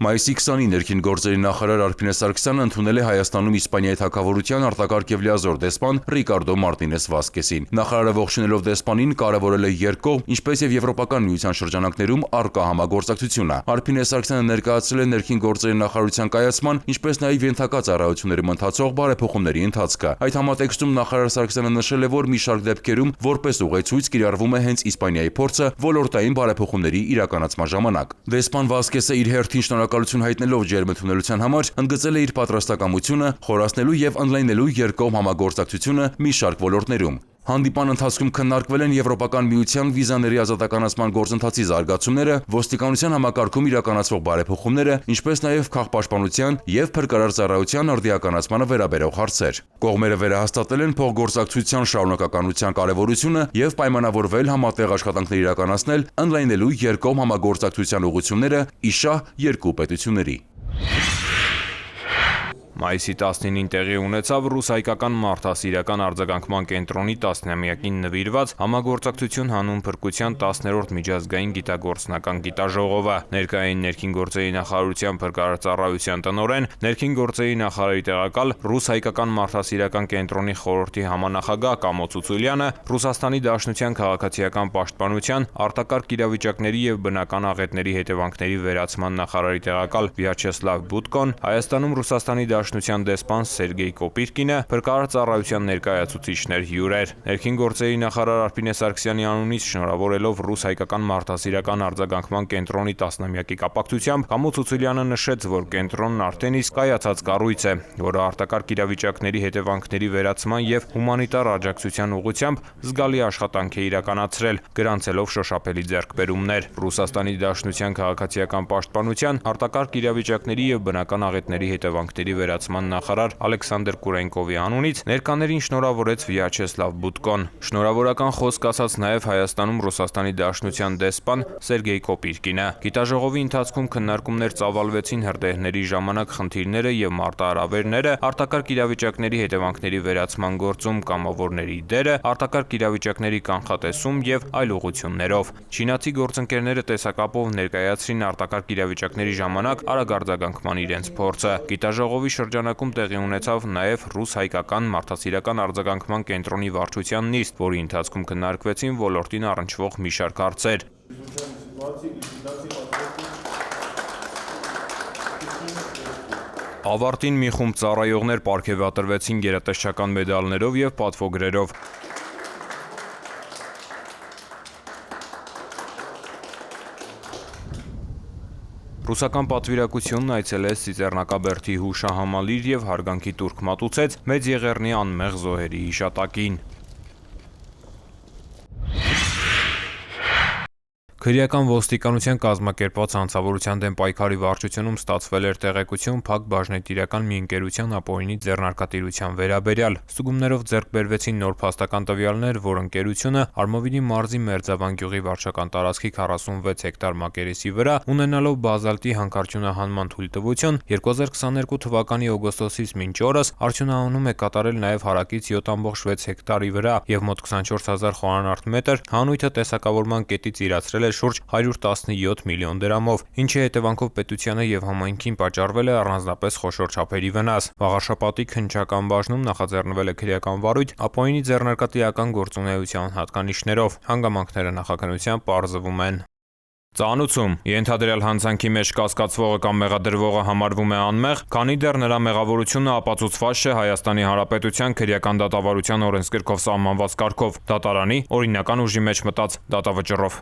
Մայիսի 20-ին ներքին գործերի նախարար Արփինե Սարգսյանը ընդունել է Հայաստանում Իսպանիայի թագավորության արտակարգ և լիազոր դեսպան Ռիկարդո Մարտինես Վասկեսին։ Նախարարը ողջունելով դեսպանին կարևորել է երկկողմ, ինչպես և Եվրոպական միության շրջանակներում առկա համագործակցությունը։ Արփինե Սարգսյանը ներկայացրել է ներքին գործերի նախարարության կայացման, ինչպես նաև ենթակա ծառայություններում ընթացող բարեփոխումների ընթացքը։ Այդ համատեքստում նախարար Սարգսյանը նշել է, որ մի շարք դեպքերում որպես ուղեցույց կիրառվում է հենց Իսպանիայի փորձը ոլորտային բարեփոխումների իրականացման ժամանակ։ Դեսպան Վասկեսը իր հերթին շնորհակալություն հայտնելով ջերմ ընդունելության համար ընդգծել է իր պատրաստակամությունը խորացնելու և ընդլայնելու երկկողմ համագործակցությունը մի շարք ոլորտներում։ Հանդիպան ընթացքում քննարկվել են Եվրոպական միության վիզաների ազատականացման գործընթացի զարգացումները, ոստիկանության համակարգում իրականացվող բարեփոխումները, ինչպես նաև քաղաքապաշտպանության և փրկարար ծառայության արդիականացմանը վերաբերող հարցեր։ Կողմերը վերահաստատել են փոխգործակցության շարունակականության կարևորությունը և պայմանավորվել համատեղ աշխատանքներ իրականացնել, ընդլայնելու երկկողմ համագործակցության ուղղությունները ի շահ երկու պետությունների։ Մայիսի 19-ին տեղի ունեցավ ռուս-հայկական մարդասիրական արձագանքման կենտրոնի 10-ամյակին նվիրված համագործակցություն հանուն փրկության 10-րդ միջազգային գիտագործնական գիտաժողովը։ Ներկայ էին ներքին գործերի նախարարության փրկարար ծառայության տնօրեն, ներքին գործերի նախարարի տեղակալ, ռուս-հայկական մարդասիրական կենտրոնի խորհրդի համանախագահ Կամո Ցուցուլյանը, Ռուսաստանի Դաշնության քաղաքացիական պաշտպանության, արտակարգ իրավիճակների և բնական աղետների հետևանքների վերացման նախարարի տեղակալ Վյաչեսլավ Բուտկոն, Հայաստանում Ռուսաստանի Դաշնության դեսպան Սերգեյ Կոպիրկինը, փրկարար ծառայության ներկայացուցիչներ հյուրեր։ Ներքին գործերի նախարար Արփինե Սարգսյանի անունից շնորհավորելով ռուս-հայկական մարդասիրական արձագանքման կենտրոնի 10-ամյակի կապակցությամբ Կամո Ցուցուլյանը նշեց, որ կենտրոնն արդեն իսկ կայացած կառույց է, որը արտակարգ իրավիճակների հետևանքների վերացման և հումանիտար աջակցության ուղղությամբ զգալի աշխատանք է իրականացրել, գրանցելով շոշափելի ձեռքբերումներ։ Ռուսաստանի Դաշնության քաղաքացիական պաշտպանության, արտակարգ իրավիճակների և բնական աղետների հետևանքների վերացման նախարար Ալեքսանդր Կուրենկովի անունից ներկաներին շնորհավորեց Վյաչեսլավ Բուտկոն։ Շնորհավորական խոսք ասաց նաև Հայաստանում Ռուսաստանի Դաշնության դեսպան Սերգեյ Կոպիրկինը։ Գիտաժողովի ընթացքում քննարկումներ ծավալվեցին հրդեհների ժամանակ խնդիրները և մարտահրավերները, արտակարգ իրավիճակների հետևանքների վերացման գործում կամավորների դերը, արտակարգ իրավիճակների կանխատեսում և այլ ուղղություններով։ Չինացի գործընկերները տեսակապով ներկայացրին արտակարգ իրավիճակների ժամանակ արագ արձագանքման իրենց փորձը։ Գիտաժողովի շրջանակում տեղի ունեցավ նաև ռուս-հայկական մարդասիրական արձագանքման կենտրոնի վարչության նիստ, որի ընթացքում քննարկվեցին ոլորտին առնչվող մի շարք հարցեր։ Ավարտին մի խումբ ծառայողներ պարգևատրվեցին գերատեսչական մեդալներով և պատվոգրերով։ Ռուսական պատվիրակությունն այցելեց Ծիծեռնակաբերդի հուշահամալիր և հարգանքի տուրք մատուցեց Մեծ Եղեռնի անմեղ զոհերի հիշատակին։ Քրեական ոստիկանության կազմակերպված հանցավորության դեմ պայքարի վարչությունում ստացվել էր տեղեկություն Փակ բաժնետիրական մի ընկերության ապօրինի ձեռնարկատիրության վերաբերյալ։ Ստուգումներով ձեռք բերվեցին նոր փաստական տվյալներ, որ ընկերությունը Արմավիրի մարզի Մերձավան գյուղի վարչական տարածքի 46 հեկտար մակերեսի վրա, ունենալով բազալտի հանքարդյունահանման թույլտվություն, 2022 թվականի օգոստոսից մինչ օրս արդյունահանում է կատարել նաև հարակից 7.6 հեկտարի վրա և մոտ 24,000 խորանարդ մետր հանույթը տեսակավորման կետից իրացրել է շուրջ 117 միլիոն դրամով, ինչի հետևանքով պետությանը և համայնքին պատճառվել է առանձնապես խոշոր չափերի վնաս։ Վաղարշապատի քննչական բաժնում նախաձեռնվել է քրեական վարույթ ապօրինի ձեռնարկատիրական գործունեության հատկանիշներով։ Հանգամանքները նախաքննությամբ պարզվում են։ Ծանուցում. ենթադրյալ հանցանքի մեջ կասկածվողը կամ մեղադրվողը համարվում է անմեղ, քանի դեռ նրա մեղավորությունը ապացուցված չէ Հայաստանի Հանրապետության քրեական դատավարության օրենսգրքով սահմանված կարգով, դատարանի օրինական ուժի մեջ մտած դատավճռով։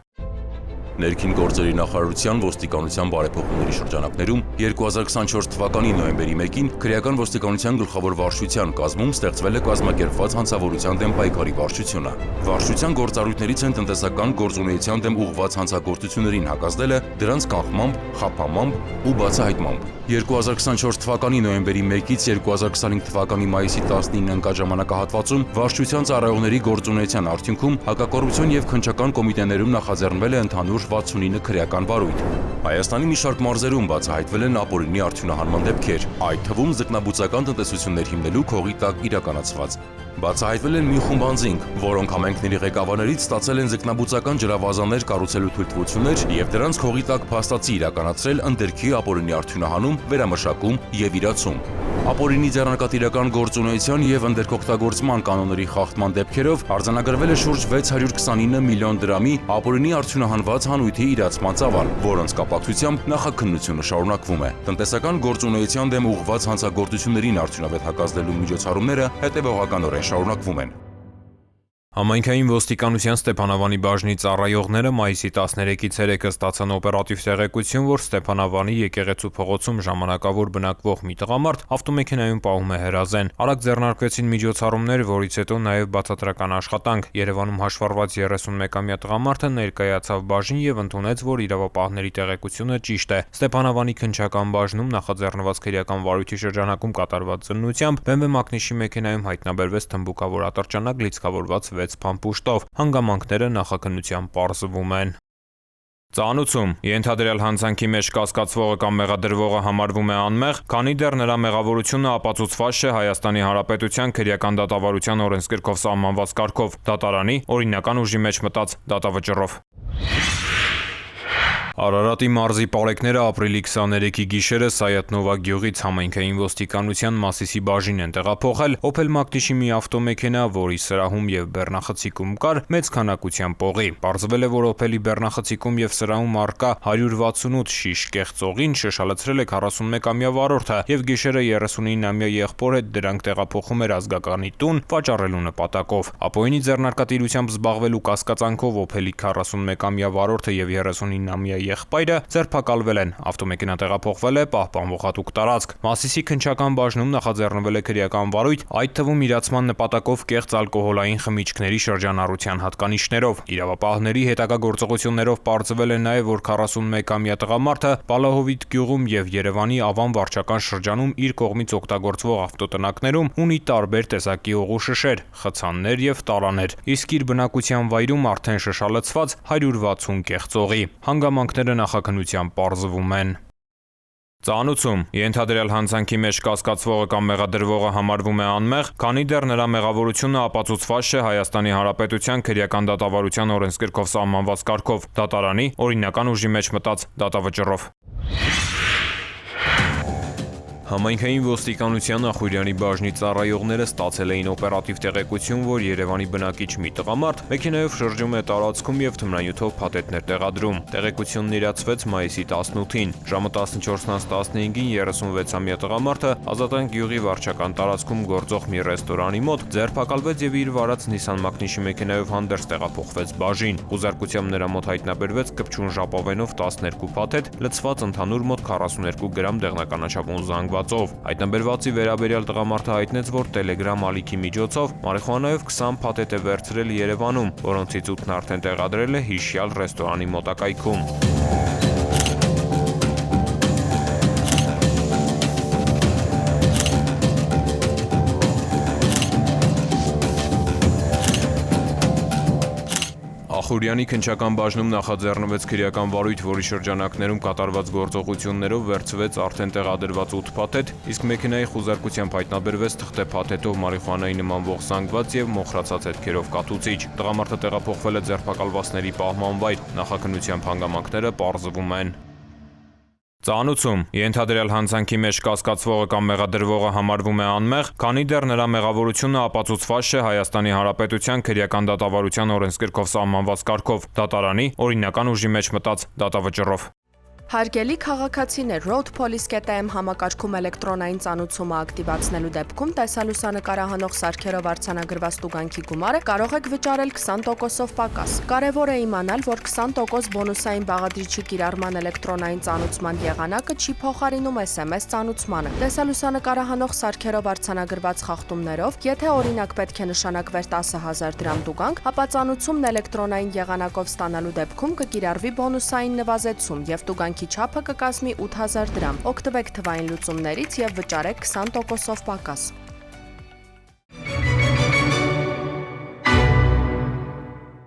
Ներքին գործերի նախարարության ոստիկանության բարեփոխումների շրջանակներում 2024 թվականի նոյեմբերի 1-ին քրեական ոստիկանության գլխավոր վարչության կազմում ստեղծվել է կազմակերպված հանցավորության դեմ պայքարի վարչությունը։ Վարչության գործառույթներից են տնտեսական գործունեության դեմ ուղղված հանցագործություններին հակազդելը, դրանց կանխմամբ, խափանմամբ ու բացահայտմամբ։ 2024 թվականի նոյեմբերի 1-ից 2025 թվականի մայիսի 19-ին ընկած ժամանակահատվածում վարչության ծառայողների գործունեության արդյունքում հակակոռուպցիոն և քննչական կոմիտեներում նախաձեռնվել է ընդհանուր 69 քրեական վարույթ։ Հայաստանի մի շարք մարզերում բացահայտվել են ապօրինի արդյունահանման դեպքեր, այդ թվում ձկնաբուծական տնտեսություններ հիմնելու քողի տակ իրականացված։ Բացահայտվել են մի խումբ անձինք, որոնք համայնքների ղեկավարներից ստացել են ձկնաբուծական ջրավազաններ կառուցելու թույլտվություններ եւ դրանց քողի տակ փաստացի իրականացրել ընդերքի ապօրինի արդյունահանում, վերամշակում եւ իրացում։ Ապօրինի ձեռնարկատիրական գործունեության եւ ընդերքօգտագործման կանոնների խախտման դեպքերով արձանագրվել է շուրջ 629 միլիոն դրամի ապօրինի արդյունահանված հանույթի իրացման ծավալ, որոնց կապակցությամբ նախաքննությունը շարունակվում է։ Տնտեսական գործունեության դեմ ուղղված հանցագործություններին արդյունավետ հակազդելու միջոցառումները հետևողականորեն շարունակվում են։ Համայնքային ոստիկանության Ստեփանավանի բաժնի ծառայողները մայիսի 13-ից 3-ը ստացան օպերատիվ տեղեկություն, որ Ստեփանավանի եկեղեցու փողոցում ժամանակավոր բնակվող մի տղամարդ ավտոմեքենայում պահում է հրազեն։ Արագ ձեռնարկվեցին միջոցառումներ, որից հետո նաև բացատրական աշխատանք։ Երևանում հաշվառված 31-ամյա տղամարդը ներկայացավ բաժին եւ ընդունեց, որ իրավապահների տեղեկությունը ճիշտ է։ Ստեփանավանի քննչական բաժնում նախաձեռնված քրեական վարույթի շրջանակում կատարված ծնունությամբ BMW մակնիշի մեքենայում հայտնաբերվեց թմբուկավոր ատրճանակ լիցքավորված 6 փամփուշտով, հանգամանքները նախաքննությամբ պարզվում են։ Ծանուցում ենթադրյալ հանցանքի մեջ կասկածվողը կամ մեղադրվողը համարվում է անմեղ, քանի դեռ նրա մեղավորությունը ապացուցված չէ Հայաստանի Հանրապետության քրեական դատավարության օրենսգրքով սահմանված կարգով, դատարանի օրինական ուժի մեջ մտած դատավճռով։ Արարատի մարզի պարեկները ապրիլի 23-ի գիշերը Սայաթնովա գյուղից համայնքային ոստիկանության Մասիսի բաժին են տեղափոխել Opel Magnish-ի մի ավտոմեքենա, որի սրահում եւ բեռնախցիկում կար մեծ քանակությամբ օղի։ Պարզվել է, որ Opel-ի բեռնախցիկում եւ սրահում առկա 168 շիշ կեղծ օղին շշալցրել է 41-ամյա վարորդը եւ գիշերը 39-ամյա եղբոր հետ դրանք տեղափոխում էր ազգականի տուն վաճառելու նպատակով։ Ապօրինի ձեռնարկատիրությամբ զբաղվելու կասկածանքով Opel-ի 41-ամյա վարորդը եւ 39-ամյա եղբայրը ձերբակալվել են։ Ավտոմեքենան տեղափոխվել է պահպանվող հատուկ տարածք։ Մասիսի քննչական բաժնում նախաձեռնվել է քրեական վարույթ, այդ թվում իրացման նպատակով կեղծ ալկոհոլային խմիչքների շրջանառության հատկանիշներով։ Իրավապահների հետագա գործողություններով պարզվել է նաև, որ 41-ամյա տղամարդը Պալահովիտ գյուղում եւ Երևանի Ավան վարչական շրջանում իր կողմից օգտագործվող ավտոտնակներում ունի տարբեր տեսակի օղու շշեր, խցաններ եւ տարաներ, իսկ իր բնակության վայրում արդեն շշալցված 160 կեղծ օղի։ Հանգամանքները նախաքննությամբ պարզվում են։ Ծանուցում ենթադրյալ հանցանքի մեջ կասկածվողը կամ մեղադրվողը համարվում է անմեղ, քանի դեռ նրա մեղավորությունը ապացուցված չէ Հայաստանի Հանրապետության քրեական դատավարության օրենսգրքով սահմանված կարգով, դատարանի օրինական ուժի մեջ մտած դատավճռով։ Համայնքային ոստիկանության Ախուրյանի բաժնի ծառայողները ստացել էին օպերատիվ տեղեկություն, որ Երևանի բնակիչ մի տղամարդ մեքենայով շրջում է տարածքում եւ թմրանյութով փաթեթներ տեղադրում։ Տեղեկությունն իրացվեց մայիսի 18-ին։ Ժամը 14:15-ին 36-ամյա տղամարդը Ազատանք գյուղի վարչական տարածքում գործող մի ռեստորանի մոտ ձերբակալվեց եւ իր վարած Nissan Magnish-ի մեքենայով հանդերձ տեղափոխվեց բաժին։ Խուզարկությամբ նրա մոտ հայտնաբերվեց կպչուն ժապավենով 12 փաթեթ, լցված ընդհանուր մոտ 42 գրամ դեղնականաչափուն զանգվածով։ Հայտնաբերվածի վերաբերյալ տղամարդը հայտնեց, որ Telegram ալիքի միջոցով մարիխուանայով 20 փաթեթ է վերցրել Երևանում, որոնցից 8-ն արդեն տեղադրել է հիշյալ ռեստորանի մոտակայքում։ Ախուրյանի քննչական բաժնում նախաձեռնվեց քրեական վարույթ, որի շրջանակներում կատարված գործողություններով վերցվեց արդեն տեղադրված 8 փաթեթ, իսկ մեքենայի խուզարկությամբ հայտնաբերվեց թղթե փաթեթով մարիխուանայի նմանվող զանգված եւ մոխրացած հետքերով կաթուցիչ։ Տղամարդը տեղափոխվել է ձերբակալվածների պահման վայր, նախաքննությամբ հանգամանքները պարզվում են։ Ծանուցում ենթադրյալ հանցանքի մեջ կասկածվողը կամ մեղադրվողը համարվում է անմեղ, քանի դեռ նրա մեղավորությունը ապացուցված չէ Հայաստանի Հանրապետության քրեական դատավարության օրենսգրքով սահմանված կարգով, դատարանի օրինական ուժի մեջ մտած դատավճռով։ Հարգելի քաղաքացիներ, Road Police.am համակարգում էլեկտրոնային ծանուցումը ակտիվացնելու դեպքում տեսալուսանկարահանող սարքերով արձանագրված տուգանքի գումարը կարող եք վճարել 20%-ով պակաս։ Կարևոր է իմանալ, որ 20% բոնուսային բաղադրիչի կիրառման էլեկտրոնային ծանուցման եղանակը չի փոխարինում SMS ծանուցմանը։ Տեսալուսանկարահանող սարքերով արձանագրված խախտումներով, եթե օրինակ պետք է նշանակվեր 10,000 դրամ տուգանք, ապա ծանուցումն էլեկտրոնային եղանակով ստանալու դեպքում կկիրառվի բոնուսային նվազեցում եւ տուգանքի չափը կկազմի 8000 դրամ։ Օգտվեք թվային լուծումներից եւ վճարեք 20%-ով պակաս։